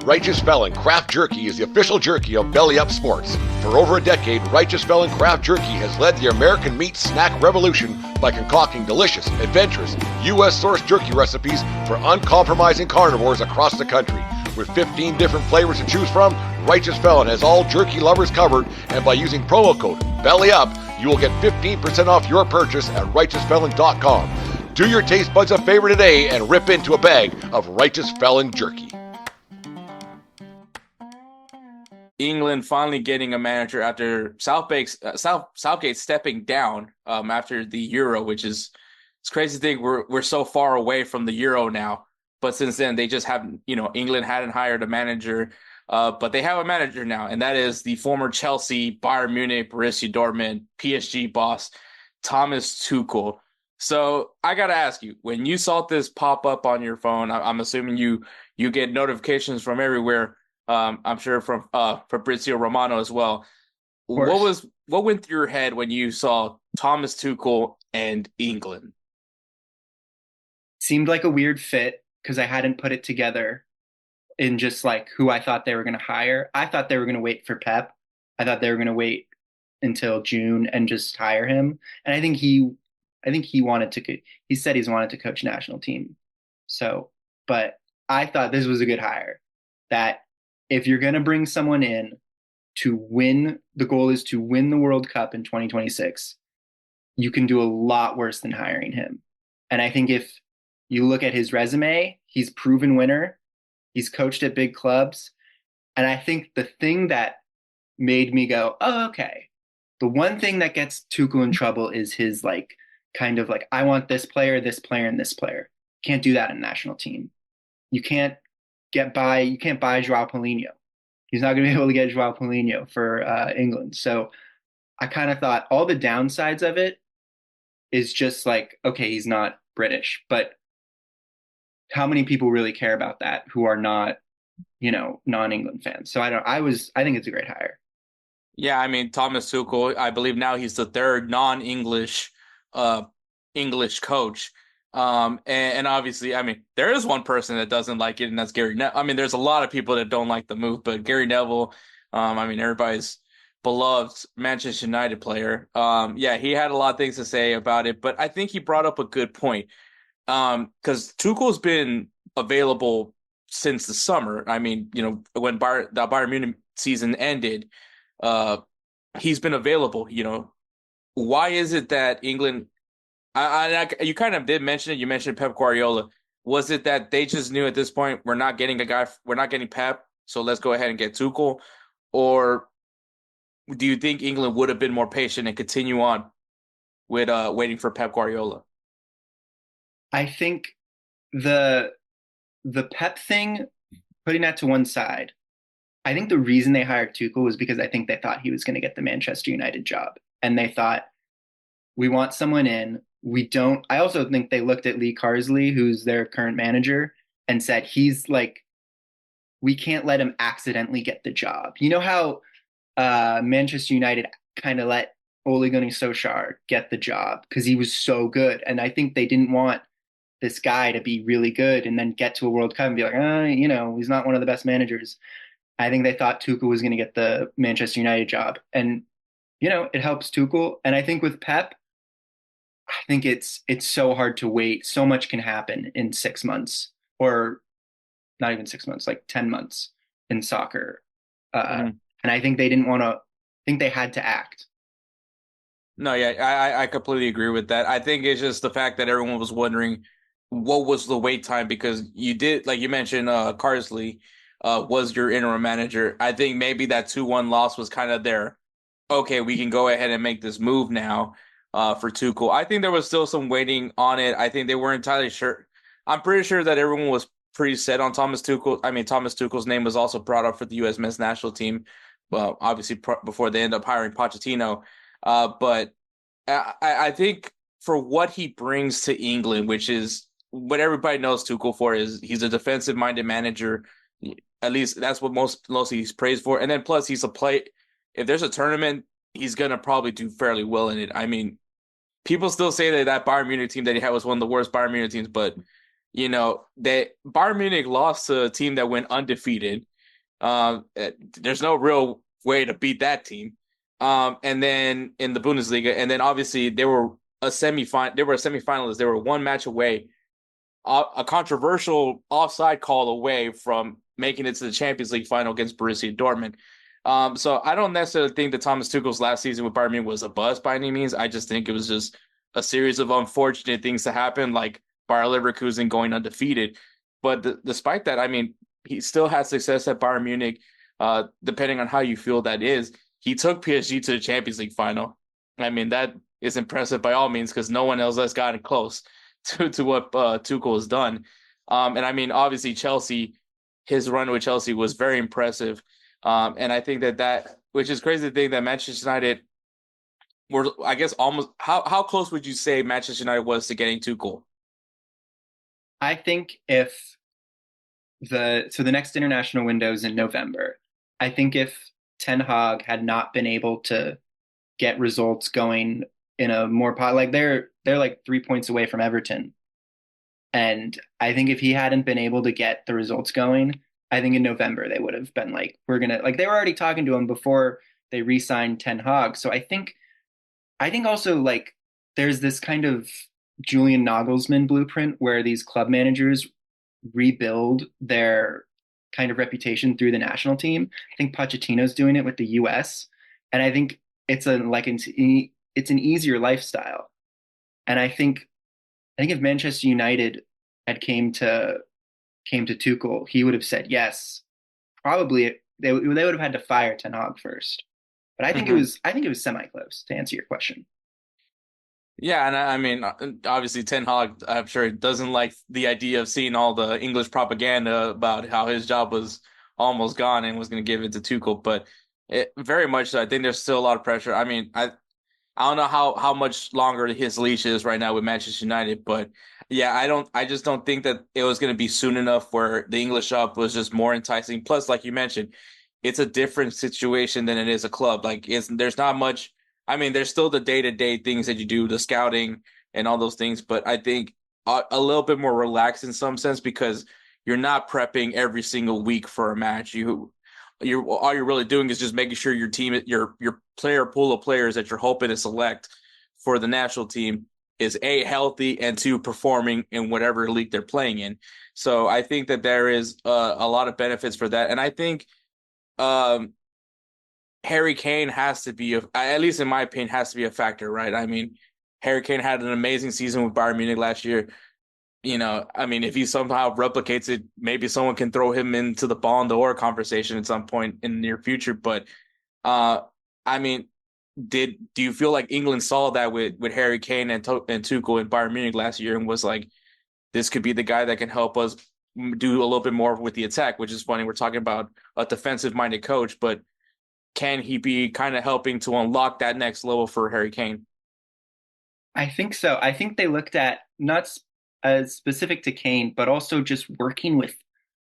Righteous Felon Craft Jerky is the official jerky of BellyUpSports. For over a decade, Righteous Felon Craft Jerky has led the American meat snack revolution by concocting delicious, adventurous, U.S.-sourced jerky recipes for uncompromising carnivores across the country. With 15 different flavors to choose from, Righteous Felon has all jerky lovers covered, and by using promo code BELLYUP, you will get 15% off your purchase at RighteousFelon.com. Do your taste buds a favor today and rip into a bag of Righteous Felon jerky. England finally getting a manager after Southgate stepping down after the Euro, which is it's crazy to think we're so far away from the Euro now. But since then, they just haven't, England hadn't hired a manager, but they have a manager now, and that is the former Chelsea, Bayern Munich, Borussia Dortmund, PSG boss, Thomas Tuchel. So I got to ask you, when you saw this pop up on your phone, I'm assuming you get notifications from everywhere. I'm sure from Fabrizio Romano as well. What went through your head when you saw Thomas Tuchel and England? Seemed like a weird fit because I hadn't put it together in just like who I thought they were going to hire. I thought they were going to wait for Pep. I thought they were going to wait until June and just hire him. And I think he wanted to. He said he's wanted to coach national team. So, but I thought this was a good hire. That if you're going to bring someone in to win, the goal is to win the World Cup in 2026. You can do a lot worse than hiring him. And I think if you look at his resume, he's proven winner. He's coached at big clubs. And I think the thing that made me go, oh, okay. The one thing that gets Tuchel in trouble is his kind of I want this player, and this player. Can't do that in a national team. You can't buy Joao Paulinho. He's not going to be able to get Joao Paulinho for England. So I kind of thought all the downsides of it is just okay, he's not British, but how many people really care about that who are not, non-England fans? So I think it's a great hire. Yeah, I mean, Thomas Tuchel, I believe now he's the third non-English English coach. And obviously, I mean, there is one person that doesn't like it, and that's Gary Neville. I mean, there's a lot of people that don't like the move, but Gary Neville, everybody's beloved Manchester United player. He had a lot of things to say about it, but I think he brought up a good point. Because Tuchel's been available since the summer. I mean, when the Bayern Munich season ended, he's been available. Why is it that England? You kind of did mention it. You mentioned Pep Guardiola. Was it that they just knew at this point we're not getting Pep, so let's go ahead and get Tuchel? Or do you think England would have been more patient and continue on with waiting for Pep Guardiola? I think the Pep thing, putting that to one side, I think the reason they hired Tuchel was because I think they thought he was going to get the Manchester United job. And they thought, we want someone in. I also think they looked at Lee Carsley, who's their current manager, and said, we can't let him accidentally get the job. You know how Manchester United kind of let Ole Gunnar Solskjaer get the job because he was so good. And I think they didn't want this guy to be really good and then get to a World Cup and be like, he's not one of the best managers. I think they thought Tuchel was going to get the Manchester United job. And, it helps Tuchel. And I think with Pep, I think it's so hard to wait. So much can happen in 6 months, or not even 6 months, 10 months in soccer. And I think they they had to act. No, yeah, I completely agree with that. I think it's just the fact that everyone was wondering what was the wait time, because you did, like you mentioned, Carsley was your interim manager. I think maybe that 2-1 loss was kind of there. Okay, we can go ahead and make this move now for Tuchel. I think there was still some waiting on it. I think they weren't entirely sure. I'm pretty sure that everyone was pretty set on Thomas Tuchel. I mean, Thomas Tuchel's name was also brought up for the U.S. men's national team. Well, obviously before they end up hiring Pochettino. But I think for what he brings to England, which is what everybody knows Tuchel for, is he's a defensive-minded manager. At least that's what mostly he's praised for. And then plus he's a play. If there's a tournament, he's going to probably do fairly well in it. I mean, people still say that Bayern Munich team that he had was one of the worst Bayern Munich teams, but that Bayern Munich lost to a team that went undefeated. There's no real way to beat that team. And then in the Bundesliga, and then obviously they were a semifinalist. They were one match away, a controversial offside call away from making it to the Champions League final against Borussia Dortmund. So I don't necessarily think that Thomas Tuchel's last season with Bayern Munich was a bust by any means. I just think it was just a series of unfortunate things to happen, like Bayer Leverkusen going undefeated. But despite that, I mean, he still had success at Bayern Munich. Depending on how you feel that is, he took PSG to the Champions League final. I mean, that is impressive by all means because no one else has gotten close to what Tuchel has done. And I mean, obviously, Chelsea, his run with Chelsea was very impressive. And I think that which is crazy to think that Manchester United were, I guess, almost how close would you say Manchester United was to getting Tuchel? I think if the next international window is in November, I think if Ten Hag had not been able to get results going in a more like they're like 3 points away from Everton. And I think if he hadn't been able to get the results going, I think in November they would have been like, we're gonna like they were already talking to him before they re-signed Ten Hag. So I think also like there's this kind of Julian Nagelsmann blueprint where these club managers rebuild their kind of reputation through the national team. I think Pochettino's doing it with the US. And I think it's an easier lifestyle. And I think if Manchester United had came to Tuchel, he would have said yes. Probably they would have had to fire Ten Hag first. But I think it was semi close to answer your question. Yeah, and I mean, obviously, Ten Hag, I'm sure, doesn't like the idea of seeing all the English propaganda about how his job was almost gone and was going to give it to Tuchel. But very much so, I think there's still a lot of pressure. I mean, I don't know how much longer his leash is right now with Manchester United, but yeah, I just don't think that it was going to be soon enough where the English job was just more enticing. Plus, like you mentioned, it's a different situation than it is a club. Like there's not much. I mean, there's still the day-to-day things that you do, the scouting and all those things, but I think a little bit more relaxed in some sense because you're not prepping every single week for a match. You all you're really doing is just making sure your team, your player pool of players that you're hoping to select for the national team is A, healthy, and two, performing in whatever league they're playing in. So I think that there is a lot of benefits for that, and I think um, Harry Kane has to be, at least in my opinion, has to be a factor, right? I mean, Harry Kane had an amazing season with Bayern Munich last year. I mean, if he somehow replicates it, maybe someone can throw him into the Ballon d'Or conversation at some point in the near future. But uh, I mean, do you feel like England saw that with Harry Kane and Tuchel in Bayern Munich last year and was like, this could be the guy that can help us do a little bit more with the attack? Which is funny. We're talking about a defensive minded coach, but can he be kind of helping to unlock that next level for Harry Kane? I think so. I think they looked at not as specific to Kane, but also just working with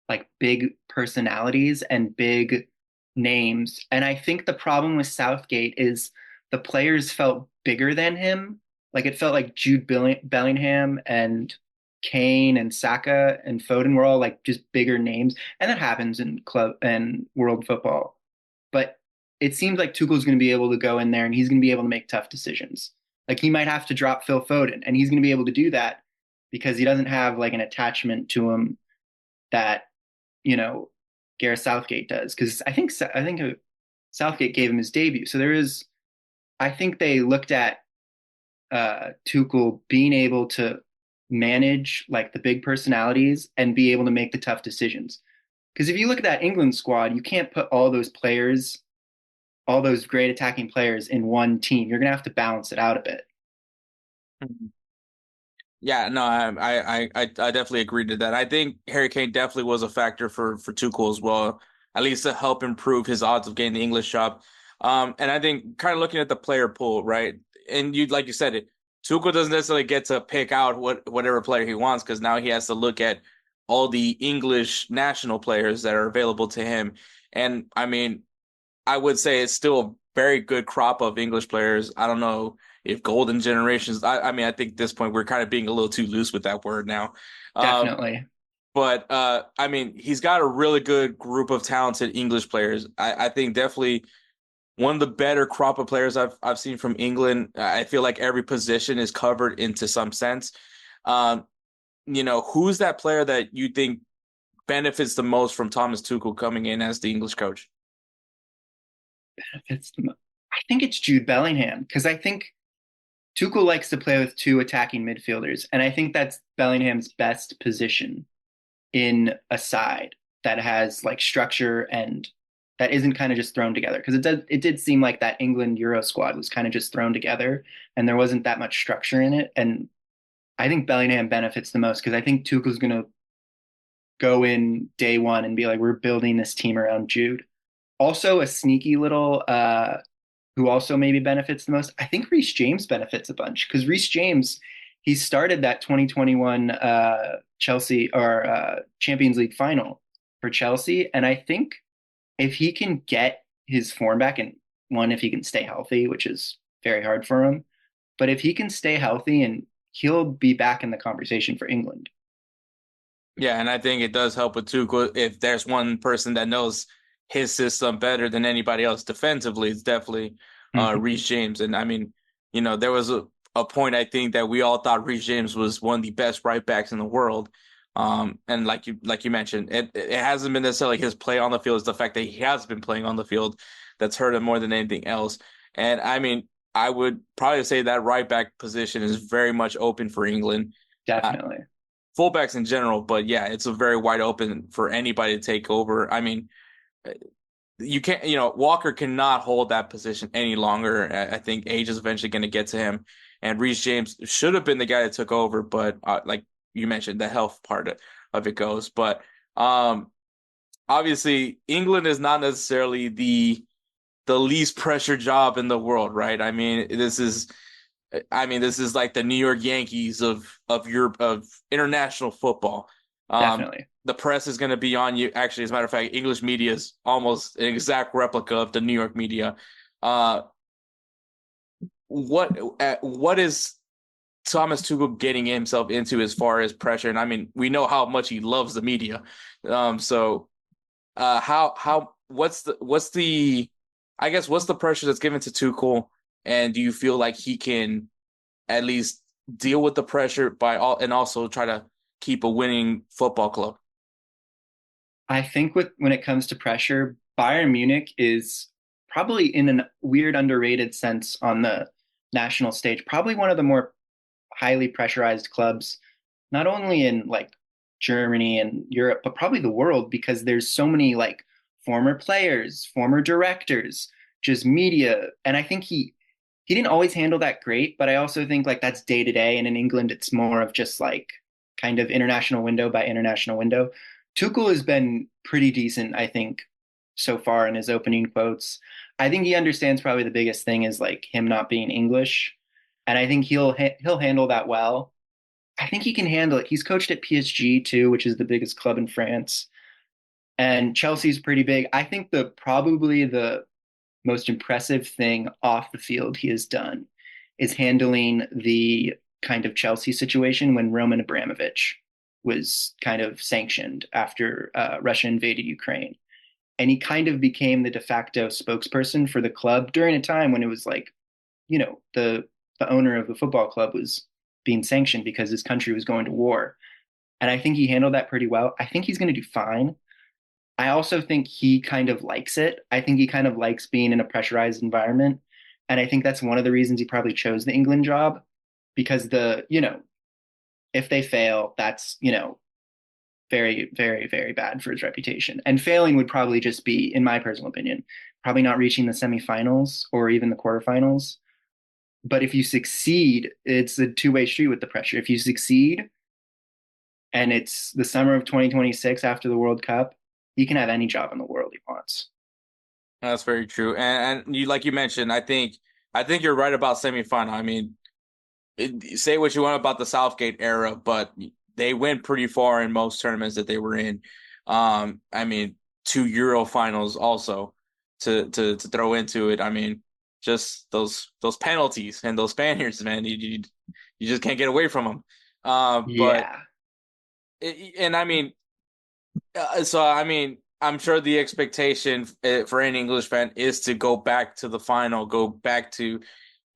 like big personalities and big names. And I think the problem with Southgate is the players felt bigger than him. Like it felt like Bellingham and Kane and Saka and Foden were all like just bigger names. And that happens in club and world football. But it seems like Tuchel's going to be able to go in there and he's going to be able to make tough decisions. Like he might have to drop Phil Foden, and he's going to be able to do that because he doesn't have like an attachment to him that you know Gareth Southgate does. Because I think Southgate gave him his debut, so there is. I think they looked at Tuchel being able to manage like the big personalities and be able to make the tough decisions. Because if you look at that England squad, you can't put all those great attacking players in one team. You're gonna have to balance it out a bit. Yeah, no, I definitely agree to that. I think Harry Kane definitely was a factor for Tuchel as well, at least to help improve his odds of getting the English job. And I think kind of looking at the player pool, right? And you like you said it, Tuchel doesn't necessarily get to pick out whatever player he wants because now he has to look at all the English national players that are available to him. And I mean, I would say it's still a very good crop of English players. I don't know if golden generations. I mean, I think at this point we're kind of being a little too loose with that word now. Um, Definitely. But I mean, he's got a really good group of talented English players. I think definitely one of the better crop of players I've seen from England. I feel like every position is covered into some sense. Um, who's that player that you think benefits the most from Thomas Tuchel coming in as the English coach? I think it's Jude Bellingham because I think Tuchel likes to play with two attacking midfielders, and I think that's Bellingham's best position in a side that has like structure and that isn't kind of just thrown together. Because it did seem like that England Euro squad was kind of just thrown together and there wasn't that much structure in it. And I think Bellingham benefits the most because I think Tuchel's gonna go in day one and be like, we're building this team around Jude. Also, a sneaky little who also maybe benefits the most. I think Reece James benefits a bunch because Reece James, he started that 2021 Chelsea or Champions League final for Chelsea, and I think if he can get his form back, and one, if he can stay healthy, which is very hard for him, but if he can stay healthy, and he'll be back in the conversation for England. Yeah, and I think it does help with Tuchel. If there's one person that knows his system better than anybody else defensively, it's definitely Reece James. And I mean, there was a point I think that we all thought Reece James was one of the best right backs in the world. And like you mentioned, it hasn't been necessarily his play on the field, it's the fact that he has been playing on the field that's hurt him more than anything else. And I mean, I would probably say that right back position is very much open for England. Definitely. Fullbacks in general, but yeah, it's a very wide open for anybody to take over. I mean, you can't, Walker cannot hold that position any longer. I think age is eventually going to get to him, and Reece James should have been the guy that took over, but like you mentioned, the health part of it goes. But obviously, England is not necessarily the least pressure job in the world, right? This is like the New York Yankees of Europe, of international football. Definitely. The press is going to be on you. Actually, as a matter of fact, English media is almost an exact replica of the New York media. Uh, what is Thomas Tuchel getting himself into as far as pressure? And I mean, we know how much he loves the media. So how what's the I guess what's the pressure that's given to Tuchel, and do you feel like he can at least deal with the pressure and also try to keep a winning football club? I think when it comes to pressure, Bayern Munich is probably in a weird underrated sense on the national stage, probably one of the more highly pressurized clubs, not only in like Germany and Europe, but probably the world because there's so many like former players, former directors, just media. And I think he didn't always handle that great, but I also think like that's day to day. And in England, it's more of just like kind of international window by international window. Tuchel has been pretty decent, I think, so far in his opening quotes. I think he understands probably the biggest thing is like him not being English, and I think he'll handle that well. I think he can handle it. He's coached at PSG too, which is the biggest club in France, and Chelsea's pretty big. I think the probably the most impressive thing off the field he has done is handling the kind of Chelsea situation when Roman Abramovich was kind of sanctioned after Russia invaded Ukraine. And he kind of became the de facto spokesperson for the club during a time when it was like, the owner of the football club was being sanctioned because his country was going to war. And I think he handled that pretty well. I think he's going to do fine. I also think he kind of likes it. I think he kind of likes being in a pressurized environment. And I think that's one of the reasons he probably chose the England job because if they fail, that's, very, very, very bad for his reputation. And failing would probably just be, in my personal opinion, probably not reaching the semifinals or even the quarterfinals. But if you succeed, it's a two-way street with the pressure. If you succeed and it's the summer of 2026 after the World Cup, he can have any job in the world he wants. That's very true. And you, like you mentioned, I think you're right about semifinal. I mean, say what you want about the Southgate era, but they went pretty far in most tournaments that they were in. I mean, two Euro finals also to throw into it. I mean, just those penalties and those Spaniards, man, you just can't get away from them. But Yeah. and I mean, So I mean, I'm sure the expectation for any English fan is to go back to the final, go back to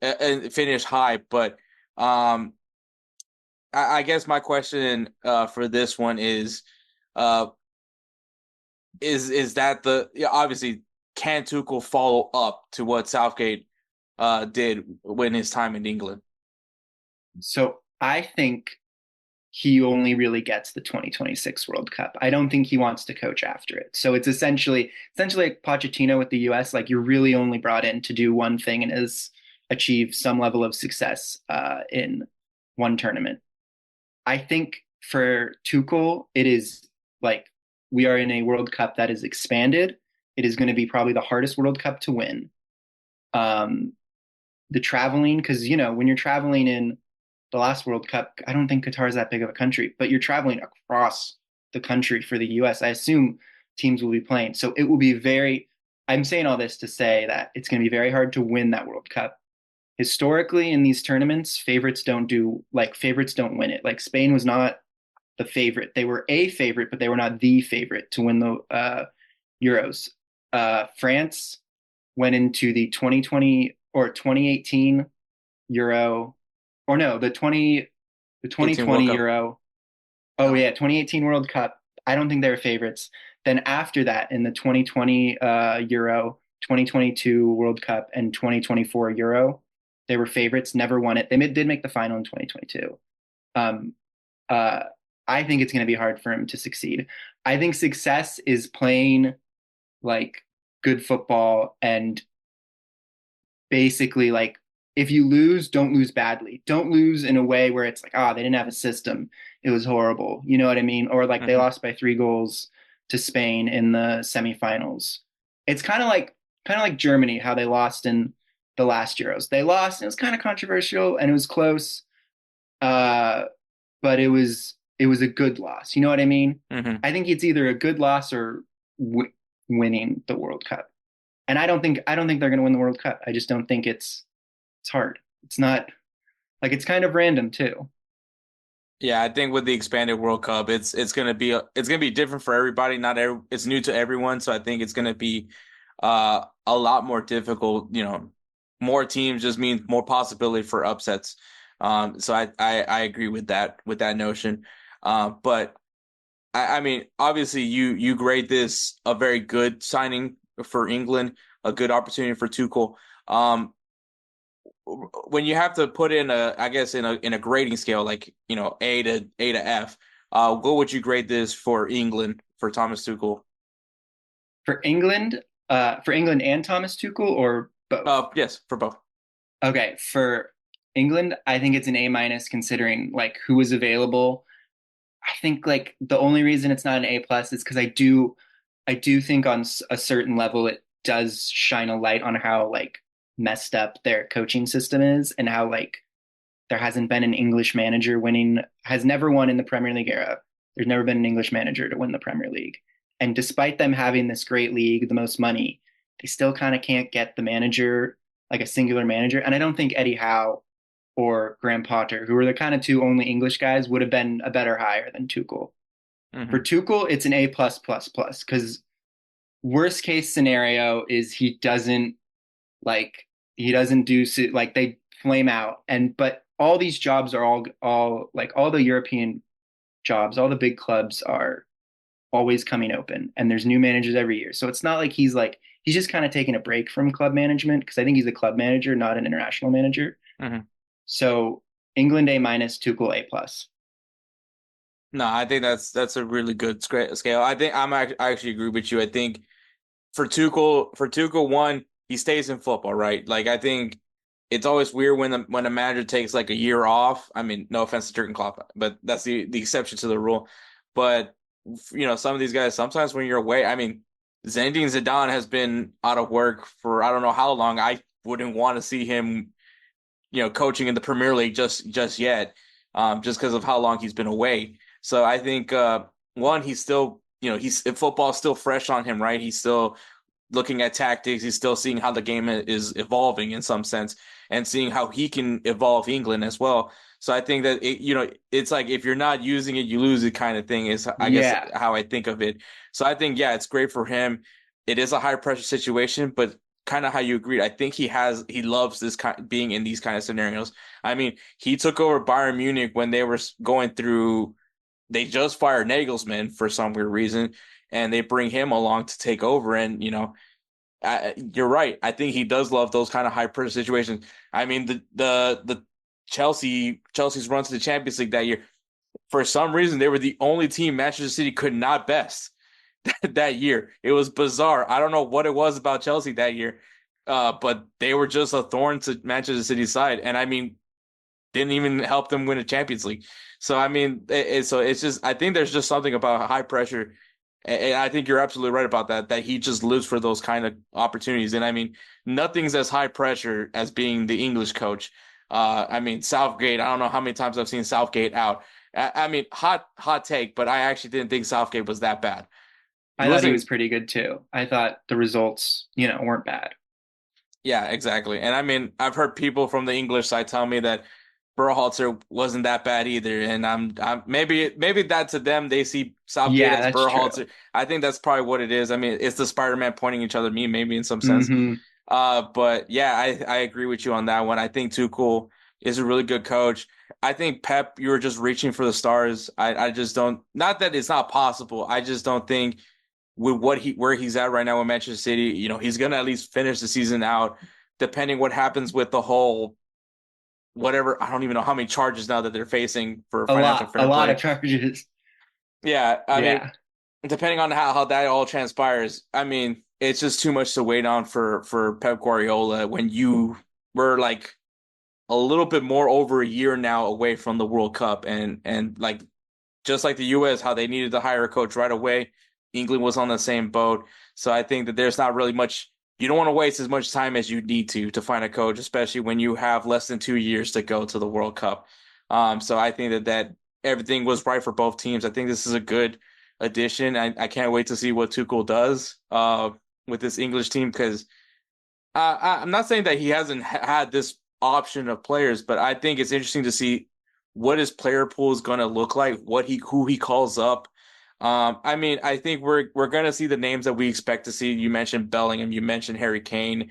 and finish high. But um, I guess my question for this one uh, is that obviously can Tuchel follow up to what Southgate did when his time in England? So I think he only really gets the 2026 World Cup. I don't think he wants to coach after it. So it's essentially like Pochettino with the US, like you're really only brought in to do one thing and has achieved some level of success in one tournament. I think for Tuchel, it is like we are in a World Cup that is expanded. It is going to be probably the hardest World Cup to win. Um, the traveling, because when you're traveling in the last World Cup, I don't think Qatar is that big of a country, but you're traveling across the country for the US. I assume teams will be playing. So it will be I'm saying all this to say that it's going to be very hard to win that World Cup. Historically, in these tournaments, favorites don't win it. Like Spain was not the favorite. They were a favorite, but they were not the favorite to win the Euros. France went into the 2020 or 2018 Euro, or no, the 18 World 2020 Cup. Euro. Oh yeah, 2018 World Cup. I don't think they were favorites. Then after that, in the 2020 Euro, 2022 World Cup, and 2024 Euro, they were favorites. Never won it. Did make the final in 2022. Um, uh, I think it's going to be hard for him to succeed. I think success is playing like good football and basically like if you lose, don't lose badly. Don't lose in a way where it's like, they didn't have a system. It was horrible. You know what I mean? Or like they Hmm. lost by 3 goals to Spain in the semifinals. It's kind of like Germany, how they lost in the last Euros. They lost, and it was kind of controversial and it was close. Uh, but it was a good loss. You know what I mean? Hmm. I think it's either a good loss or winning the World Cup. And I don't think they're going to win the World Cup. I just don't think it's hard. It's not like it's kind of random too. Yeah, I think with the expanded World Cup, it's gonna be different for everybody. Not every, it's new to everyone, so I think it's gonna be a lot more difficult. More teams just means more possibility for upsets. So I agree with that notion. But I mean, obviously you grade this a very good signing for England, a good opportunity for Tuchel. Um, when you have to put in I guess in a grading scale, like A to F, what would you grade this for England for Thomas Tuchel? For England and Thomas Tuchel or both? Yes, for both. Okay, for England, I think it's an A minus considering like who was available. I think like the only reason it's not an A plus is because I do think on a certain level it does shine a light on how like messed up their coaching system is and how like there hasn't been an English manager has never won in the Premier League era. There's never been an English manager to win the Premier League. And despite them having this great league, the most money, they still kind of can't get the manager, like a singular manager. And I don't think Eddie Howe or Graham Potter, who were the kind of two only English guys, would have been a better hire than Tuchel. For Hmm. Tuchel, it's an A plus plus plus because worst case scenario is like he doesn't do like they flame out but all these jobs are all like all the European jobs, all the big clubs are always coming open and there's new managers every year. So it's not like he's just kind of taking a break from club management because I think he's a club manager, not an international manager. Hmm. So England A minus, Tuchel A plus. No, I think that's a really good scale. I actually agree with you. I think for Tuchel, one, he stays in football, right? Like I think it's always weird when a manager takes like a year off. I mean, no offense to Jurgen Klopp, but that's the exception to the rule. But some of these guys, sometimes when you're away, I mean, Zinedine Zidane has been out of work for I don't know how long. I wouldn't want to see him, coaching in the Premier League just yet, just because of how long he's been away. So I think one, he's still, he's football's still fresh on him, right? He's still looking at tactics. He's still seeing how the game is evolving in some sense, and seeing how he can evolve England as well. So I think that it's like if you're not using it, you lose it kind of thing is I guess Yeah. how I think of it. So I think it's great for him. It is a high pressure situation, but kind of how you agreed. I think he loves this kind being in these kind of scenarios. I mean, he took over Bayern Munich when they were going through. They just fired Nagelsmann for some weird reason, and they bring him along to take over. And you're right. I think he does love those kind of high pressure situations. I mean, the Chelsea's run to the Champions League that year. For some reason, they were the only team Manchester City could not best that year. It was bizarre. I don't know what it was about Chelsea that year, but they were just a thorn to Manchester City's side. And I mean, didn't even help them win a Champions League. So I mean, so it's just I think there's just something about high pressure, and I think you're absolutely right about that he just lives for those kind of opportunities. And I mean, nothing's as high pressure as being the English coach. I mean, Southgate. I don't know how many times I've seen Southgate out. I mean, hot take, but I actually didn't think Southgate was that bad. I thought he was pretty good too. I thought the results, weren't bad. Yeah, exactly. And I mean, I've heard people from the English side tell me that Berhalter wasn't that bad either, and I'm maybe that to them they see Southgate Yeah, as that's true. Berhalter. I think that's probably what it is. I mean, it's the Spider-Man pointing each other me maybe in some sense. Hmm. But yeah, I agree with you on that one. I think Tuchel is a really good coach. I think Pep, you were just reaching for the stars. I just don't. Not that it's not possible. I just don't think with where he's at right now with Manchester City, he's gonna at least finish the season out, depending what happens with the whole whatever. I don't even know how many charges now that they're facing for financial A fair lot play. of charges. Yeah, I mean, Yeah. depending on how that all transpires, I mean, it's just too much to wait on for Pep Guardiola when you were like a little bit more over a year now away from the World Cup, and like just like the US, how they needed to hire a coach right away. England was on the same boat. So I think that there's not really much, you don't want to waste as much time as you need to find a coach, especially when you have less than 2 years to go to the World Cup. So I think that everything was right for both teams. I think this is a good addition. I can't wait to see what Tuchel does with this English team because I'm not saying that he hasn't had this option of players, but I think it's interesting to see what his player pool is going to look like, who he calls up. I mean, I think we're going to see the names that we expect to see. You mentioned Bellingham, you mentioned Harry Kane.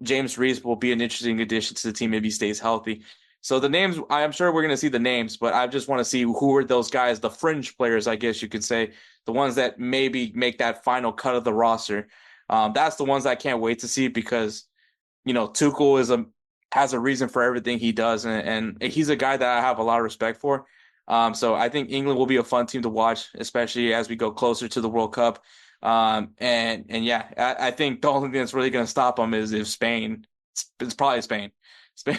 James Reese will be an interesting addition to the team if he stays healthy. So the names, I'm sure we're going to see the names, but I just want to see who are those guys, the fringe players, I guess you could say, the ones that maybe make that final cut of the roster. That's the ones I can't wait to see because, Tuchel has a reason for everything he does, and he's a guy that I have a lot of respect for. So I think England will be a fun team to watch, especially as we go closer to the World Cup. And yeah, I think the only thing that's really going to stop them is if Spain. It's probably Spain.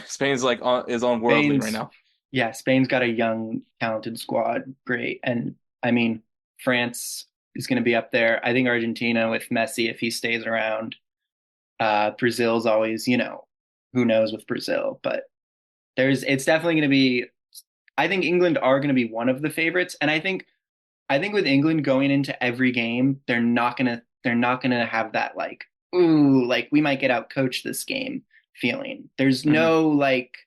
Spain's like is unworldly right now. Yeah, Spain's got a young, talented squad. Great. And I mean, France is going to be up there. I think Argentina with Messi, if he stays around. Brazil's always, who knows with Brazil, but it's definitely going to be, I think England are going to be one of the favorites. And I think with England going into every game, they're not going to have that like, ooh, like we might get out coached this game feeling. There's Mhm. no like,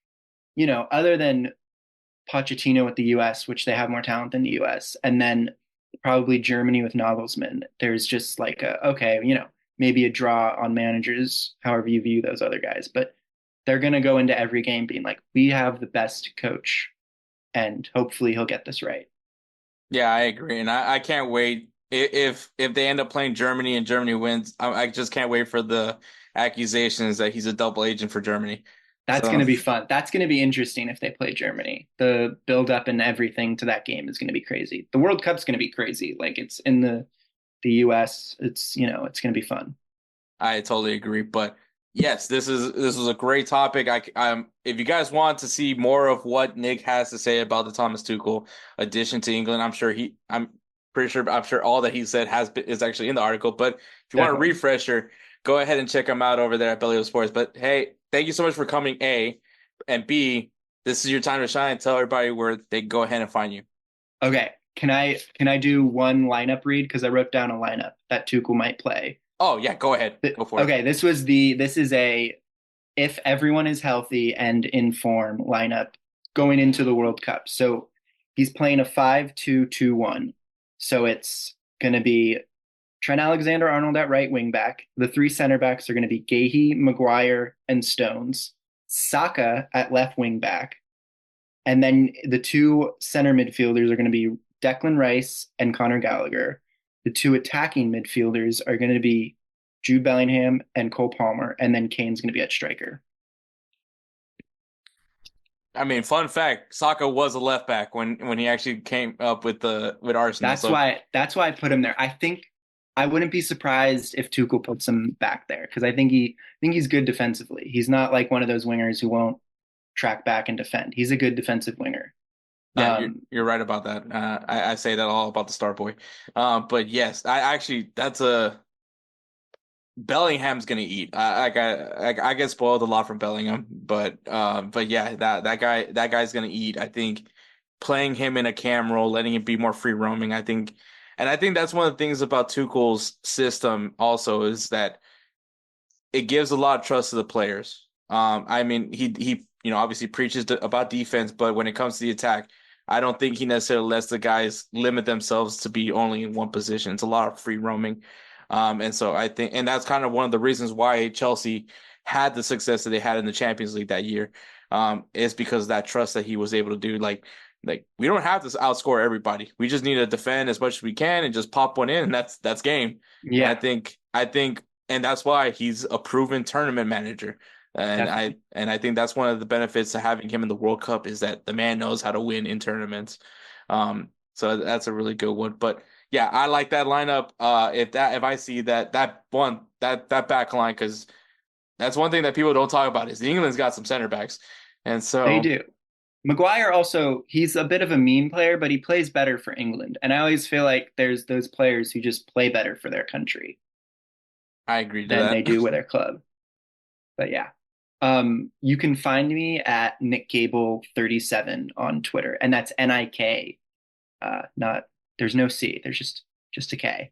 other than Pochettino with the US, which they have more talent than the US, and then probably Germany with Nagelsmann. There's just like okay, maybe a draw on managers, however you view those other guys, but they're gonna go into every game being like, we have the best coach, and hopefully he'll get this right. Yeah, I agree, and I can't wait if they end up playing Germany and Germany wins. I just can't wait for the accusations that he's a double agent for Germany. That's So gonna be fun. That's gonna be interesting if they play Germany. The build up and everything to that game is gonna be crazy. The World Cup's gonna be crazy. Like it's in the US. It's gonna be fun. I totally agree. But yes, this was a great topic. If you guys want to see more of what Nick has to say about the Thomas Tuchel addition to England, I'm sure all that he said is actually in the article. But if you want a Definitely. refresher, go ahead and check him out over there at BellyUpSports. But hey, thank you so much for coming, A, and B, this is your time to shine. Tell everybody where they can go ahead and find you. Okay. Can I do one lineup read? Because I wrote down a lineup that Tuchel might play. Oh yeah, go ahead. Go for it. Okay, this is a if everyone is healthy and in form lineup going into the World Cup. So he's playing a 5-2-2-1. So it's going to be Trent Alexander-Arnold at right wing back. The three center backs are going to be Gahey, Maguire, and Stones. Saka at left wing back. And then the two center midfielders are going to be Declan Rice and Conor Gallagher. The two attacking midfielders are going to be Jude Bellingham and Cole Palmer, and then Kane's going to be at striker. I mean, fun fact: Saka was a left back when he actually came up with Arsenal. That's why I put him there. I think I wouldn't be surprised if Tuchel puts him back there because I think he's good defensively. He's not like one of those wingers who won't track back and defend. He's a good defensive winger. Yeah, you're right about that. I say that all about the Star Boy. But yes, that's a Bellingham's gonna eat. I get spoiled a lot from Bellingham, but yeah, that guy's gonna eat. I think playing him in a cam role, letting him be more free roaming. I think that's one of the things about Tuchel's system also is that it gives a lot of trust to the players. I mean, he obviously preaches about defense, but when it comes to the attack, I don't think he necessarily lets the guys limit themselves to be only in one position. It's a lot of free roaming. And so I think, and that's kind of one of the reasons why Chelsea had the success that they had in the Champions League that year, is because of that trust that he was able to do. Like we don't have to outscore everybody. We just need to defend as much as we can and just pop one in, and that's game. Yeah, And I think, and that's why he's a proven tournament manager. And I think that's one of the benefits of having him in the World Cup is that the man knows how to win in tournaments. So that's a really good one. But yeah, I like that lineup. If I see that back line, because that's one thing that people don't talk about is England's got some center backs, and so they do. Maguire also, he's a bit of a mean player, but he plays better for England. And I always feel like there's those players who just play better for their country I agree to than that. they do with their club. But yeah. You can find me at Nik Gable 37 on Twitter, and that's Nik. Not there's no C. There's just a K.